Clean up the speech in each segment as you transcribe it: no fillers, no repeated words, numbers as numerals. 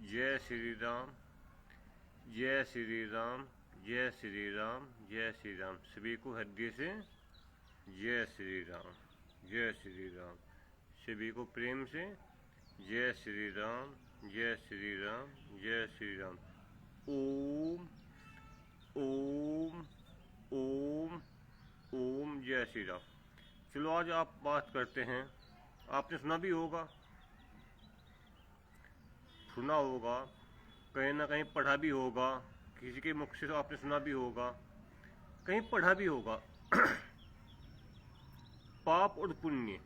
जय श्री राम, जय श्री राम, जय श्री राम, जय श्री राम। सभी को हृदय से जय श्री राम, जय श्री राम। सभी को प्रेम से जय श्री राम, जय श्री राम, जय श्री राम। ओम ओम ओम ओम जय श्री राम। चलो आज आप बात करते हैं। आपने सुना भी होगा, कहीं ना कहीं पढ़ा भी होगा, किसी के मुख से तो आपने सुना भी होगा, कहीं पढ़ा भी होगा। पाप और पुण्य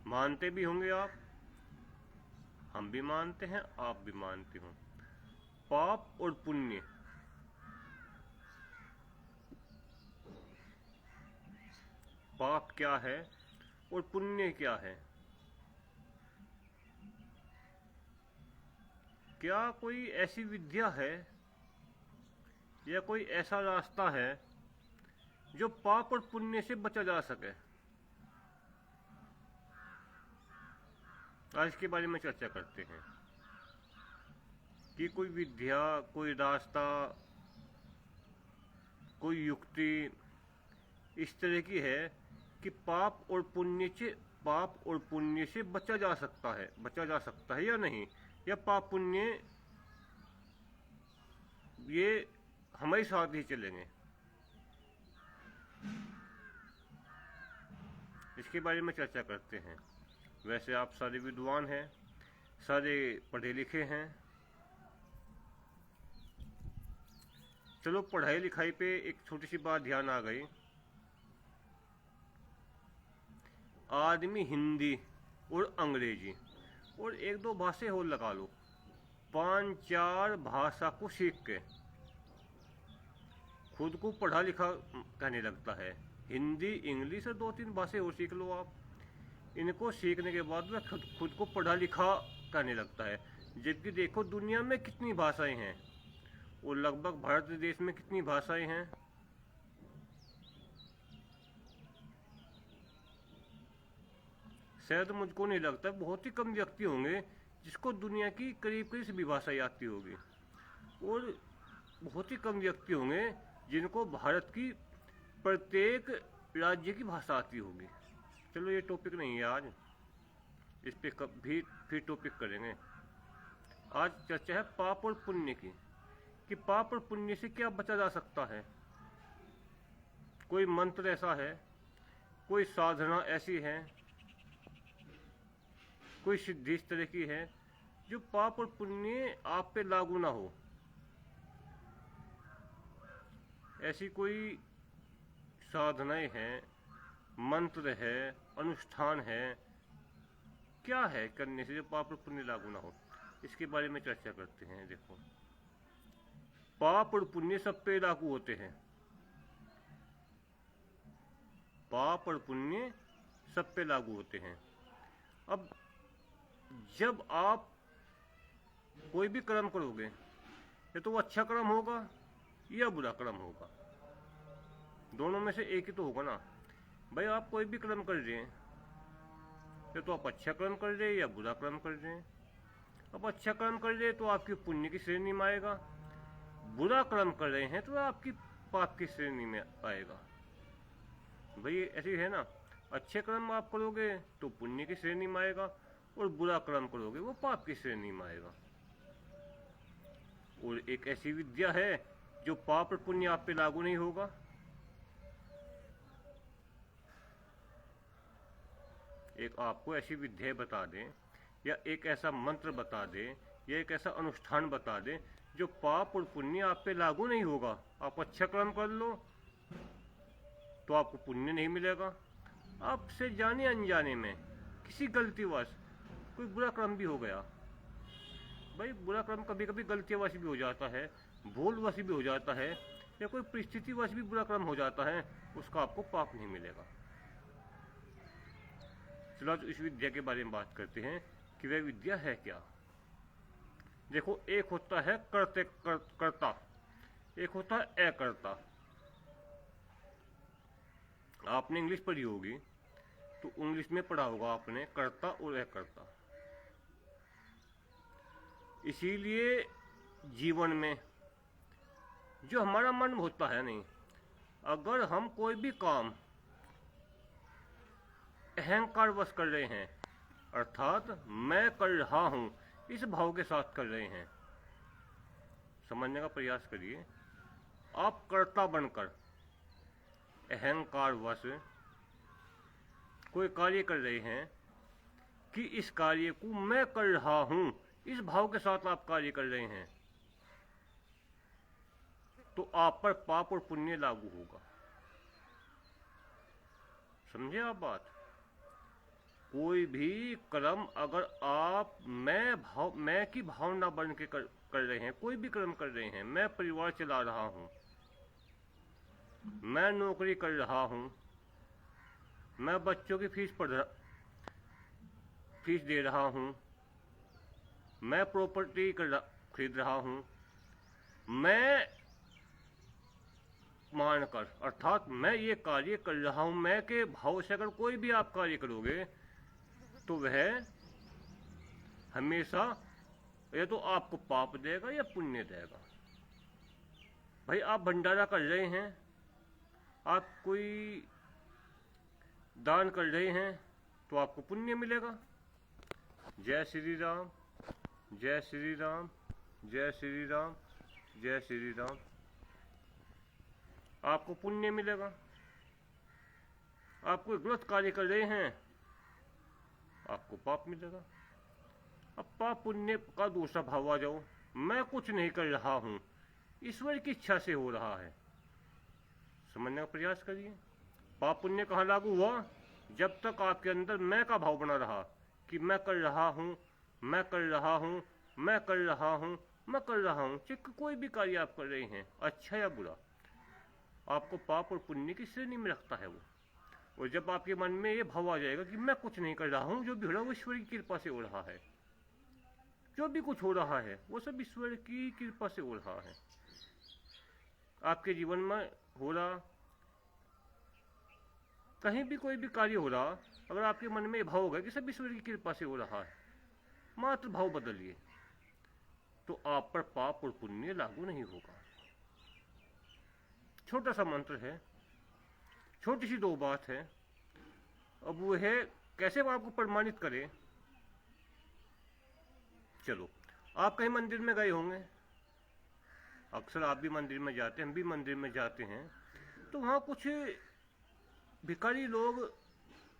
मानते भी होंगे आप, हम भी मानते हैं, आप भी मानते हो। पाप और पुण्य, पाप क्या है और पुण्य क्या है? क्या कोई ऐसी विद्या है या कोई ऐसा रास्ता है जो पाप और पुण्य से बचा जा सके? आज इसके बारे में चर्चा करते हैं कि कोई विद्या, कोई रास्ता, कोई युक्ति इस तरह की है कि पाप और पुण्य से बचा जा सकता है या नहीं, या पाप पुण्य ये हमारे साथ ही चलेंगे। इसके बारे में चर्चा करते हैं। वैसे आप सारे विद्वान हैं, सारे पढ़े लिखे हैं। चलो पढ़ाई लिखाई पे एक छोटी सी बात ध्यान आ गई। आदमी हिंदी और अंग्रेजी और एक दो भाषा और लगा लो, 5-4 भाषा को सीख के खुद को पढ़ा लिखा कहने लगता है। हिंदी, इंग्लिश और 2-3 भाषा और सीख लो आप। इनको सीखने के बाद वह खुद को पढ़ा लिखा कहने लगता है। जबकि देखो दुनिया में कितनी भाषाएं हैं और लगभग भारत देश में कितनी भाषाएं हैं। शायद मुझको नहीं लगता, बहुत ही कम व्यक्ति होंगे जिसको दुनिया की करीब करीब सभी भाषाएं आती होगी, और बहुत ही कम व्यक्ति होंगे जिनको भारत की प्रत्येक राज्य की भाषा आती होगी। चलो ये टॉपिक नहीं है आज, इस पे कभी फिर टॉपिक करेंगे। आज चर्चा है पाप और पुण्य की, कि पाप और पुण्य से क्या बचा जा सकता है। कोई मंत्र ऐसा है, कोई साधना ऐसी है, कोई सिद्धि इस तरह की है जो पाप और पुण्य आप पे लागू ना हो। ऐसी कोई साधनाएं हैं, मंत्र है, अनुष्ठान है, क्या है करने से जो पाप और पुण्य लागू ना हो? इसके बारे में चर्चा करते हैं। देखो, पाप और पुण्य सब पे लागू होते हैं। पाप और पुण्य सब पे लागू होते हैं। अब जब आप कोई भी कर्म करोगे, या तो वो अच्छा कर्म होगा या बुरा कर्म होगा, दोनों में से एक ही तो होगा ना। भाई आप कोई भी कर्म कर रहे हैं, या तो आप अच्छा कर्म कर रहे हैं या बुरा कर्म कर रहे हैं। अब अच्छा कर्म कर रहे हैं तो आपकी पुण्य की श्रेणी में आएगा, बुरा कर्म कर रहे हैं तो आपकी पाप की श्रेणी में आएगा। भाई ऐसे है ना, अच्छे कर्म आप करोगे तो पुण्य की श्रेणी में आएगा, और बुरा कर्म करोगे वो पाप की श्रेणी में आएगा। और एक ऐसी विद्या है जो पाप और पुण्य आप पे लागू नहीं होगा। एक आपको ऐसी विद्या बता दें, या एक ऐसा मंत्र बता दें, या एक ऐसा अनुष्ठान बता दें जो पाप और पुण्य आप पे लागू नहीं होगा। आप अच्छा कर्म कर लो तो आपको पुण्य नहीं मिलेगा। आपसे जाने अनजाने में किसी गलतीवश कोई बुरा कर्म भी हो गया, भाई बुरा कर्म कभी कभी गलतीवश भी हो जाता है, भूलवश भी हो जाता है, या कोई परिस्थितिवश भी बुरा कर्म हो जाता है, उसका आपको पाप नहीं मिलेगा। चलो तो इस विद्या के बारे में बात करते हैं कि वह विद्या है क्या। देखो, एक होता है कर्ता, एक होता है अकर्ता। आपने इंग्लिश पढ़ी होगी, तो इंग्लिश में पढ़ा होगा आपने, कर्ता और अकर्ता। इसीलिए जीवन में जो हमारा मन होता है नहीं, अगर हम कोई भी काम अहंकार वश कर रहे हैं, अर्थात मैं कर रहा हूं इस भाव के साथ कर रहे हैं, समझने का प्रयास करिए। आप कर्ता बनकर अहंकार वश कोई कार्य कर रहे हैं कि इस कार्य को मैं कर रहा हूं, इस भाव के साथ आप कार्य कर रहे हैं, तो आप पर पाप और पुण्य लागू होगा। समझे आप बात? कोई भी कर्म अगर आप मैं की भावना बन के कर रहे हैं, कोई भी कर्म कर रहे हैं, मैं परिवार चला रहा हूं, मैं नौकरी कर रहा हूं, मैं बच्चों की फीस दे रहा हूं, मैं प्रॉपर्टी खरीद रहा हूं, मैं मानकर, अर्थात मैं ये कार्य कर रहा हूं, मैं के भाव से अगर कोई भी आप कार्य करोगे तो वह हमेशा या तो आपको पाप देगा या पुण्य देगा। भाई आप भंडारा कर रहे हैं, आप कोई दान कर रहे हैं तो आपको पुण्य मिलेगा। जय श्री राम, जय श्री राम, जय श्री राम, जय श्री राम। आपको पुण्य मिलेगा। आप कोई गलत कार्य कर रहे हैं, आपको पाप मिलेगा। अब पाप पुण्य का दूसरा भाव आ जाओ, मैं कुछ नहीं कर रहा हूं, ईश्वर की इच्छा से हो रहा है। समझने का प्रयास करिए। पाप पुण्य कहाँ लागू हुआ? जब तक आपके अंदर मैं का भाव बना रहा कि मैं कर रहा हूं, मैं कर रहा हूं, मैं कर रहा हूं, मैं कर रहा हूं। चाहे कोई भी कार्य आप कर रहे हैं, अच्छा या बुरा, आपको पाप और पुण्य की श्रेणी में रखता है वो। और जब आपके मन में ये भाव आ जाएगा कि मैं कुछ नहीं कर रहा हूं, जो भी हो रहा है वो ईश्वर की कृपा से हो रहा है, जो भी कुछ हो रहा है वो सब ईश्वर की कृपा से हो रहा है। आपके जीवन में हो रहा, कहीं भी कोई भी कार्य हो रहा, अगर आपके मन में भाव होगा कि सब ईश्वर की कृपा से हो रहा है, मात्र भाव बदलिए तो आप पर पाप और पुण्य लागू नहीं होगा। छोटा सा मंत्र है, छोटी सी दो बात है। अब वो है कैसे वो आपको प्रमाणित करे। चलो, आप कहीं मंदिर में गए होंगे, अक्सर आप भी मंदिर में जाते हैं, हम भी मंदिर में जाते हैं, तो वहाँ कुछ भिखारी लोग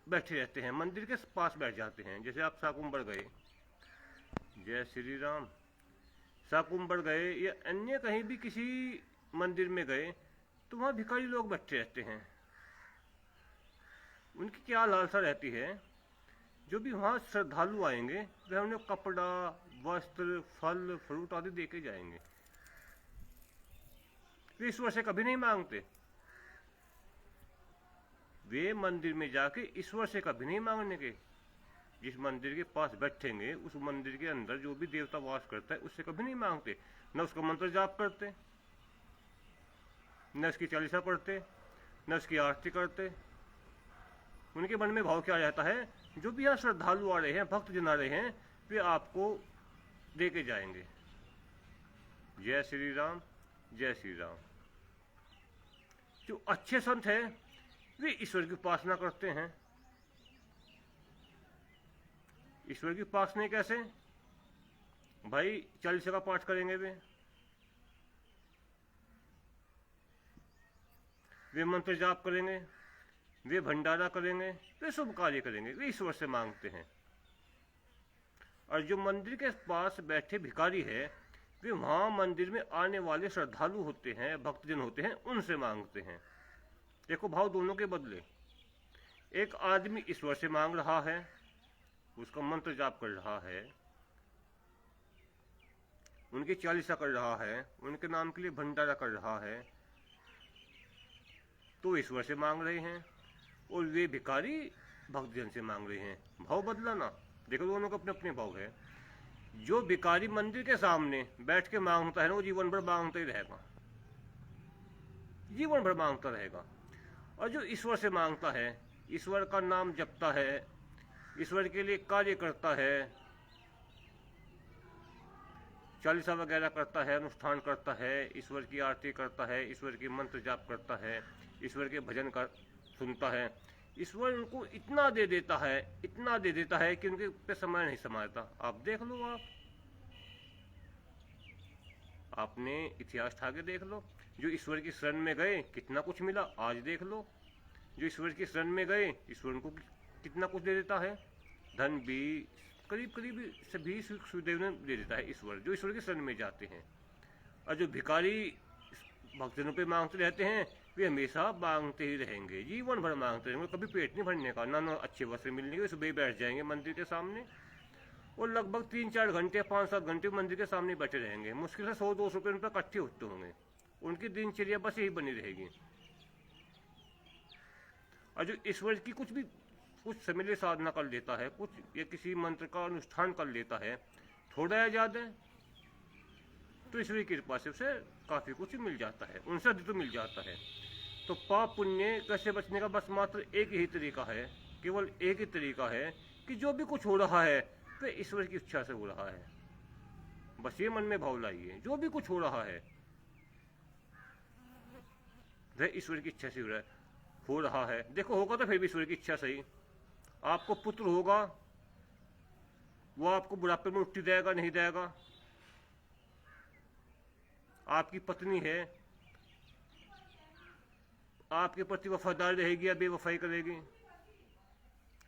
बैठे रहते हैं, मंदिर के पास बैठ जाते हैं। जैसे आप शाकुंभर गए, जय श्री राम, शाकुंभर गए या अन्य कहीं भी किसी मंदिर में गए, तो वहाँ भिखारी लोग बैठे रहते हैं। उनकी क्या लालसा रहती है, जो भी वहाँ श्रद्धालु आएंगे वे उन्हें कपड़ा, वस्त्र, फल, फ्रूट आदि दे के जाएंगे। वे ईश्वर से कभी नहीं मांगते। वे मंदिर में जाके ईश्वर से कभी नहीं मांगने के। जिस मंदिर के पास बैठेंगे उस मंदिर के अंदर जो भी देवता वास करता है उससे कभी नहीं मांगते, न उसका मंत्र जाप करते, न उसकी चालीसा पढ़ते, न उसकी आरती करते। उनके मन में भाव क्या रहता है, जो भी यहाँ श्रद्धालु आ रहे हैं, भक्त जन आ रहे हैं, वे आपको दे के जाएंगे। जय श्री राम, जय श्री राम। जो अच्छे संत हैं वे ईश्वर की उपासना करते हैं। ईश्वर की उपासना कैसे? भाई चालीसा का पाठ करेंगे, वे मंत्र जाप करेंगे, वे भंडारा करेंगे, वे शुभ कार्य करेंगे, वे ईश्वर से मांगते हैं। और जो मंदिर के पास बैठे भिखारी है, वे वहां मंदिर में आने वाले श्रद्धालु होते हैं, भक्तजन होते हैं, उनसे मांगते हैं। देखो भाव दोनों के बदले। एक आदमी ईश्वर से मांग रहा है, उसका मंत्र जाप कर रहा है, उनकी चालीसा कर रहा है, उनके नाम के लिए भंडारा कर रहा है, तो ईश्वर से मांग रहे हैं। और वे भिखारी भक्तजन से मांग रहे हैं। भाव बदला ना। देखो दोनों के अपने अपने भाव है। जो भिखारी मंदिर के सामने बैठ के मांगता है ना, वो जीवन भर मांगता ही रहेगा, जीवन भर मांगता रहेगा। और जो ईश्वर से मांगता है ईश्वर का नाम जपता है, ईश्वर के लिए कार्य करता है, चालीसा वगैरह करता है, अनुष्ठान करता है, ईश्वर की आरती करता है, ईश्वर की मंत्र जाप करता है, ईश्वर के भजन कर सुनता है, ईश्वर उनको इतना दे देता है, इतना दे देता है कि उनके पे समय नहीं समाता। आप देख लो, आपने इतिहास ठाके देख लो, जो ईश्वर की शरण में गए कितना कुछ मिला। आज देख लो, जो ईश्वर की शरण में गए ईश्वर उनको कितना कुछ दे देता है। धन भी करीब करीब सभी सुख सुविधाएं दे देता है ईश्वर, जो ईश्वर की शरण में जाते हैं। और जो भिखारी भक्तजनों पे मांगते रहते हैं, वे हमेशा मांगते ही रहेंगे, जीवन भर मांगते रहेंगे, कभी पेट नहीं भरने का, ना अच्छे वस्त्र मिलने के। सुबह बैठ जाएंगे मंदिर के सामने और लगभग 3-4 घंटे 5-7 घंटे मंदिर के सामने बैठे रहेंगे। मुश्किल से 100-200 रुपये उन पर इकट्ठे होते होंगे। उनकी दिनचर्या बस यही बनी रहेगी। और जो ईश्वर की कुछ समय लिए साधना कर लेता है, कुछ या किसी मंत्र का अनुष्ठान कर लेता है, थोड़ा या ज़्यादा, तो ईश्वर की कृपा से उसे काफ़ी कुछ मिल जाता है, उनसे अधिक तो मिल जाता है। तो पाप पुण्य कैसे बचने का बस मात्र एक ही तरीका है, केवल एक ही तरीका है कि जो भी कुछ हो रहा है तो ईश्वर की इच्छा से हो रहा है। बस ये मन में भाव लाइए, जो भी कुछ हो रहा है वह ईश्वर की इच्छा से हो रहा है। देखो, होगा तो फिर भी ईश्वर की इच्छा सही। आपको पुत्र होगा, वो आपको बुढ़ापे में उठती देगा नहीं देगा। आपकी पत्नी है, आपके प्रति वफादार रहेगी या बेवफाई करेगी।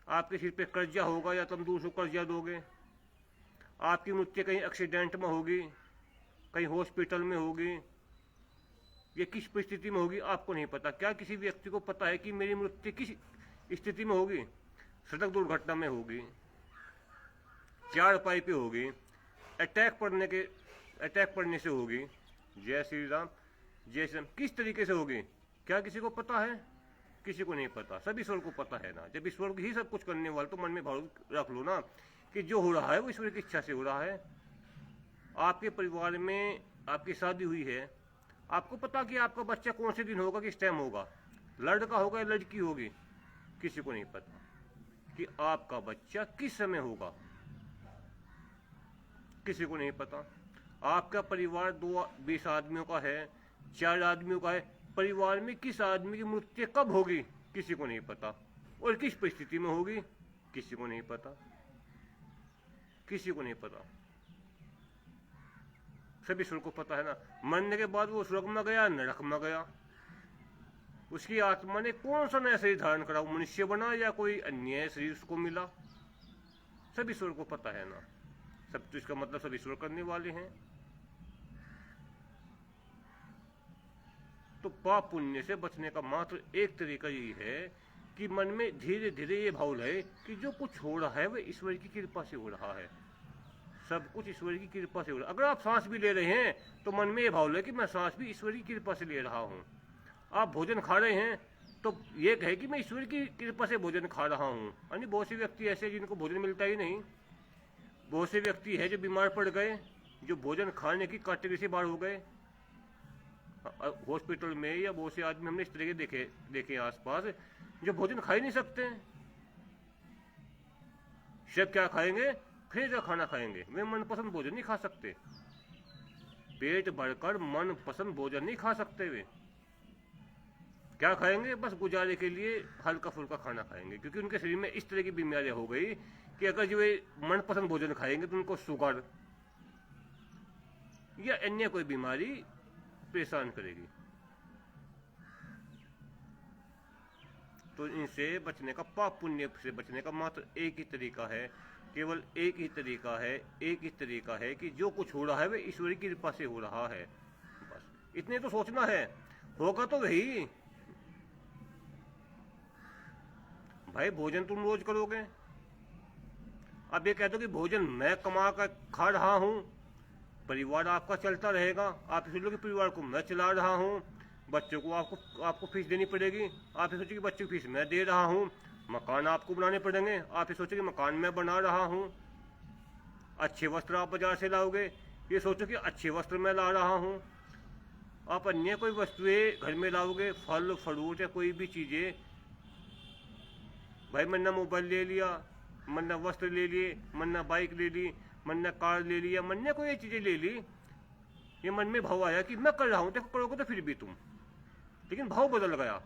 आपके सिर पे कर्जा होगा या तुम दूसरों को कर्जा दोगे। आपकी मृत्यु कहीं एक्सीडेंट में होगी, कहीं हॉस्पिटल में होगी, ये किस परिस्थिति में होगी आपको नहीं पता। क्या किसी व्यक्ति को पता है कि मेरी मृत्यु किस स्थिति में होगी? सड़क दुर्घटना में होगी, चारपाई पे होगी, अटैक पड़ने से होगी। जय श्री राम, जय श्री राम। किस तरीके से होगी क्या किसी को पता है? किसी को नहीं पता, सब ईश्वर को पता है ना। जब ईश्वर ही सब कुछ करने वाले, तो मन में भाव रख लो ना कि जो हो रहा है वो ईश्वर की इच्छा से हो रहा है। आपके परिवार में आपकी शादी हुई है, आपको पता कि आपका बच्चा कौन से दिन होगा, किस टाइम होगा, लड़का होगा या लड़की होगी, किसी को नहीं पता कि आपका बच्चा किस समय होगा, किसी को नहीं पता। आपका परिवार 20 आदमियों का है, 4 आदमियों का है, परिवार में किस आदमी की मृत्यु कब होगी किसी को नहीं पता, और किस परिस्थिति में होगी किसी को नहीं पता, किसी को नहीं पता। सब ईश्वर को पता है ना। मरने के बाद वो स्वर्ग में गया, नरक में गया, उसकी आत्मा ने कौन सा नया शरीर धारण करा, मनुष्य बना या कोई अन्य शरीर उसको मिला, सब ईश्वर को पता है ना। सब तो इसका मतलब सब ईश्वर करने वाले हैं। तो पाप पुण्य से बचने का मात्र एक तरीका यही है कि मन में धीरे धीरे ये भाव लाए कि जो कुछ हो रहा है वह ईश्वर की कृपा से हो रहा है, सब कुछ ईश्वर की कृपा से हो रहा है। अगर आप सांस भी ले रहे हैं तो मन में ये भाव लाए कि मैं सांस भी ईश्वर की कृपा से ले रहा हूँ। आप भोजन खा रहे हैं तो ये कहे कि मैं ईश्वर की कृपा से भोजन खा रहा हूँ। यानी बहुत से व्यक्ति ऐसे जिनको भोजन मिलता ही नहीं, बहुत से व्यक्ति है जो बीमार पड़ गए, जो भोजन खाने की कैटेगरी से बाहर हो गए हॉस्पिटल में, या बहुत से आदमी हमने इस तरह के देखे आसपास जो भोजन खा ही नहीं सकते। सब क्या खाएंगे? फ्रिज का खाना खाएंगे, वे मनपसंद भोजन नहीं खा सकते। पेट भरकर मनपसंद भोजन नहीं खा सकते। वे क्या खाएंगे? बस गुजारे के लिए हल्का फुल्का खाना खाएंगे, क्योंकि उनके शरीर में इस तरह की बीमारियां हो गई कि अगर जो वे मनपसंद भोजन खाएंगे तो उनको शुगर या अन्य कोई बीमारी परेशान करेगी। तो इनसे बचने का, पाप पुण्य से बचने का मात्र एक ही तरीका है, केवल एक ही तरीका है, एक ही तरीका है कि जो कुछ हो रहा है वह ईश्वर की कृपा से हो रहा है। बस इतने तो सोचना है, होगा तो वही। भाई भोजन तुम रोज करोगे, अब ये कहते हो कि भोजन मैं कमा कर खा रहा हूँ, परिवार आपका चलता रहेगा। आप सोच लो कि परिवार को मैं चला रहा हूँ, बच्चों को आपको फीस देनी पड़ेगी, आप ये सोचो कि बच्चों की फीस मैं दे रहा हूँ, मकान आपको बनाने पड़ेंगे, आप ये सोचो कि मकान मैं बना रहा हूँ। अच्छे वस्त्र आप बाजार से लाओगे, ये सोचो कि अच्छे वस्त्र मैं ला रहा हूँ। आप अन्य कोई वस्तुएं घर में लाओगे, फल फ्रूट या कोई भी चीज़ें, भाई मन्ना मोबाइल ले लिया, मन्ना वस्त्र ले लिए, मन्ना बाइक ले ली, मन्ना कार ले लिया, मन्ने कोई चीज़ें ले ली, ये मन में भाव आया कि मैं कर रहा हूँ, देखो करोगे तो फिर भी तुम, लेकिन भाव बदल गया।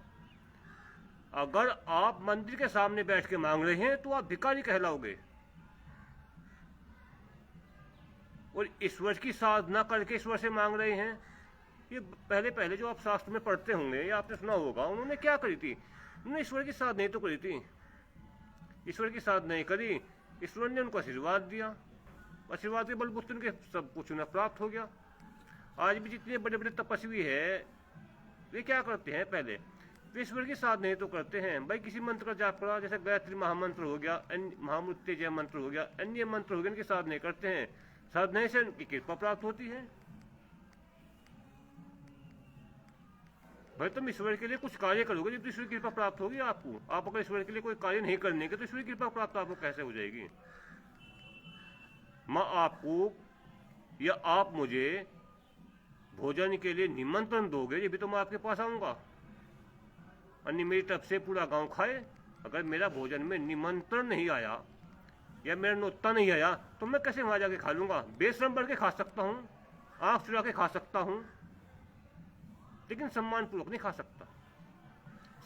अगर आप मंदिर के सामने बैठ के मांग रहे हैं तो आप भिखारी कहलाओगे, और ईश्वर की साधना करके ईश्वर से मांग रहे हैं। ये पहले पहले जो आप शास्त्र में पढ़ते होंगे या आपने सुना होगा, उन्होंने क्या करी थी, उन्होंने ईश्वर की साधना तो करी थी, ईश्वर की साधना नहीं करी, ईश्वर ने उनको आशीर्वाद दिया, आशीर्वाद के बलबूते उनके सब कुछ उन्हें प्राप्त हो गया। आज भी जितने बड़े बड़े तपस्वी है वे क्या करते हैं, पहले वे ईश्वर की साधना ही तो करते हैं। भाई किसी मंत्र का जाप करा, जैसे गायत्री महामंत्र हो गया, महामृत्युंजय मंत्र हो गया, अन्य मंत्र हो गए, इनकी साधना करते हैं, साधना से उनकी कृपा प्राप्त होती है। भाई तुम ईश्वर के लिए कुछ कार्य करोगे जब ईश्वर की कृपा प्राप्त होगी आपको। आप अगर ईश्वर के लिए कोई कार्य नहीं करने के तो ईश्वर की कृपा प्राप्त आपको कैसे हो जाएगी। मैं आपको या आप मुझे भोजन के लिए निमंत्रण दोगे जब भी तो मैं आपके पास आऊंगा, अन्य मेरी तरफ से पूरा गांव खाए। अगर मेरा भोजन में निमंत्रण नहीं आया या मेरा नोता नहीं आया तो मैं कैसे वहां जाके खा लूंगा। बेशरम बढ़ के खा सकता हूँ, आँख चुरा के खा सकता हूँ, लेकिन सम्मान पूर्वक नहीं खा सकता।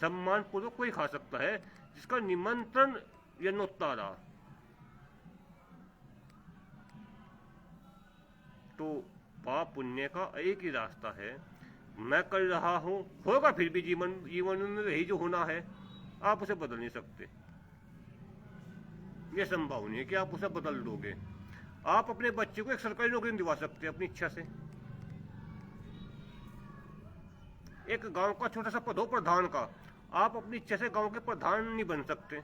सम्मान पूर्वक कोई खा सकता है जिसका निमंत्रण या नोता रहा। तो पाप पुण्य का एक ही रास्ता है, मैं कर रहा हूं, होगा फिर भी जीवन में वही जो होना है, आप उसे बदल नहीं सकते। यह संभव नहीं है कि आप उसे बदल दोगे। आप अपने बच्चे को एक सरकारी नौकरी नहीं दिवा सकते अपनी इच्छा से। एक गांव का छोटा सा पद हो प्रधान का, आप अपनी इच्छा से गांव के प्रधान नहीं बन सकते।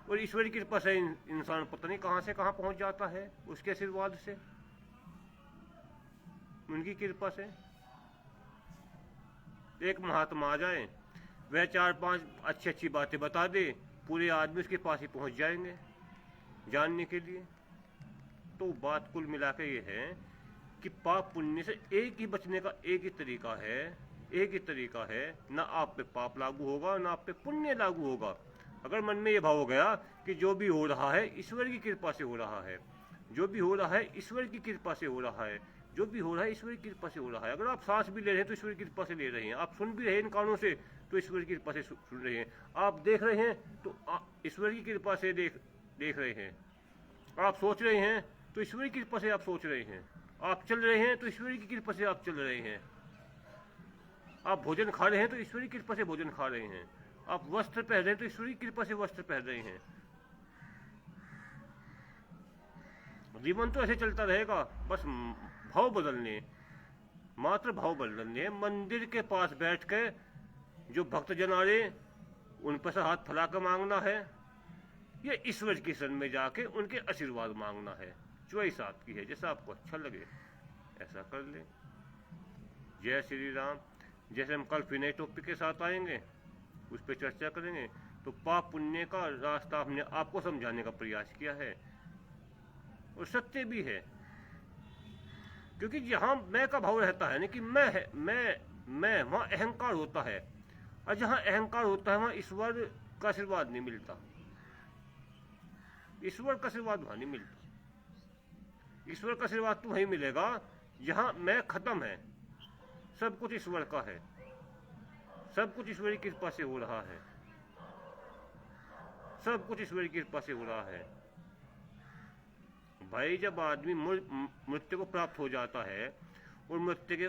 और ईश्वर की कृपा से इंसान पता नहीं कहां से कहां पहुंच जाता है, उसके आशीर्वाद से, उनकी कृपा से। एक महात्मा आ जाए, वह 4-5 अच्छी अच्छी बातें बता दे, पूरे आदमी उसके पास ही पहुंच जाएंगे जानने के लिए। तो बात कुल मिला के ये है कि पाप पुण्य से एक ही बचने का एक ही तरीका है, एक ही तरीका है। ना आप पे पाप लागू होगा ना आप पे पुण्य लागू होगा। अगर मन में ये भाव हो गया कि जो भी हो रहा है ईश्वर की कृपा से हो रहा है, जो भी हो रहा है ईश्वर की कृपा से हो रहा है, जो भी हो रहा है ईश्वर की कृपा से हो रहा है। अगर आप सांस भी ले रहे हैं तो ईश्वर की कृपा से ले रहे हैं, आप सुन भी रहे हैं इन कानों से तो ईश्वर की कृपा से सुन रहे हैं, आप देख रहे हैं तो ईश्वर की कृपा से देख रहे हैं, आप सोच रहे हैं तो ईश्वर की कृपा से आप सोच रहे हैं, आप चल रहे हैं तो ईश्वर की कृपा से आप चल रहे हैं, आप भोजन खा रहे हैं तो ईश्वर की कृपा से भोजन खा रहे हैं, आप वस्त्र पहन रहे हैं तो ईश्वर की कृपा से वस्त्र पहन रहे हैं। जीवन तो ऐसे चलता रहेगा, बस भाव बदलने, मात्र भाव बदलने। मंदिर के पास बैठ के जो भक्तजन आ रहे उन पर से हाथ फैला कर मांगना है, या ईश्वर की शरण में जाके उनके आशीर्वाद मांगना है। चॉइस आपकी है, जैसा आपको अच्छा लगे ऐसा कर ले। जय श्री राम। जैसे हम कल फिर नए टॉपिक के साथ आएंगे, उस पर चर्चा करेंगे। तो पाप पुण्य का रास्ता हमने आपको समझाने का प्रयास किया है, और सत्य भी है। क्योंकि जहां मैं का भाव रहता है ना कि मैं है, मैं वहां अहंकार होता है, और जहां अहंकार होता है वहां ईश्वर का आशीर्वाद नहीं मिलता। ईश्वर का आशीर्वाद वहां नहीं मिलता। ईश्वर का आशीर्वाद तो वहीं मिलेगा जहां मैं खत्म है, सब कुछ ईश्वर का है, सब कुछ ईश्वर की कृपा से हो रहा है, सब कुछ ईश्वर की कृपा से हो रहा है। भाई जब आदमी मृत्यु को प्राप्त हो जाता है, और मृत्यु के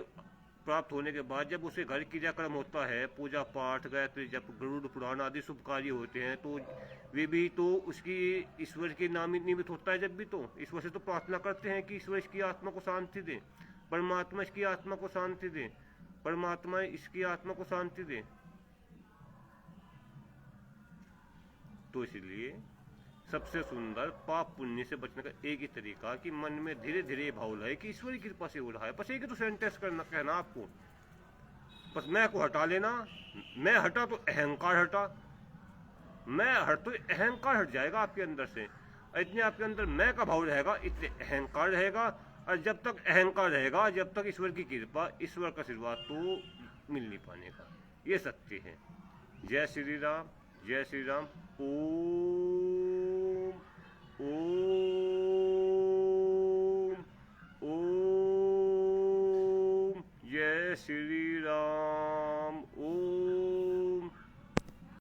प्राप्त होने के बाद जब उसे घर क्रियाक्रम होता है, पूजा पाठ, गायत्री जप, गरुड़ पुराण आदि शुभ कार्य होते हैं, तो वे भी तो उसकी ईश्वर के नाम निमित्त होता है। जब भी तो ईश्वर से तो प्रार्थना करते हैं कि ईश्वर इसकी आत्मा को शांति दे, परमात्मा इसकी आत्मा को शांति दे, परमात्मा इसकी आत्मा को शांति दे। तो इसलिए सबसे सुंदर पाप पुण्य से बचने का एक ही तरीका कि मन में धीरे धीरे भाव लाए कि ईश्वर की कृपा से हो रहा है। बस एक ही तो सेंटेंस करना कहना आपको, बस मैं को हटा लेना। मैं हटा तो अहंकार हटा, मैं हट तो अहंकार हट जाएगा आपके अंदर से। इतने आपके अंदर मैं का भाव रहेगा, इतने अहंकार रहेगा। और जब तक अहंकार रहेगा, जब तक ईश्वर की कृपा, ईश्वर का आशीर्वाद तो मिल नहीं पाने का। ये सत्य है। जय श्री राम, जय श्री राम। ओम ओम ओम। जय श्री राम। ओम।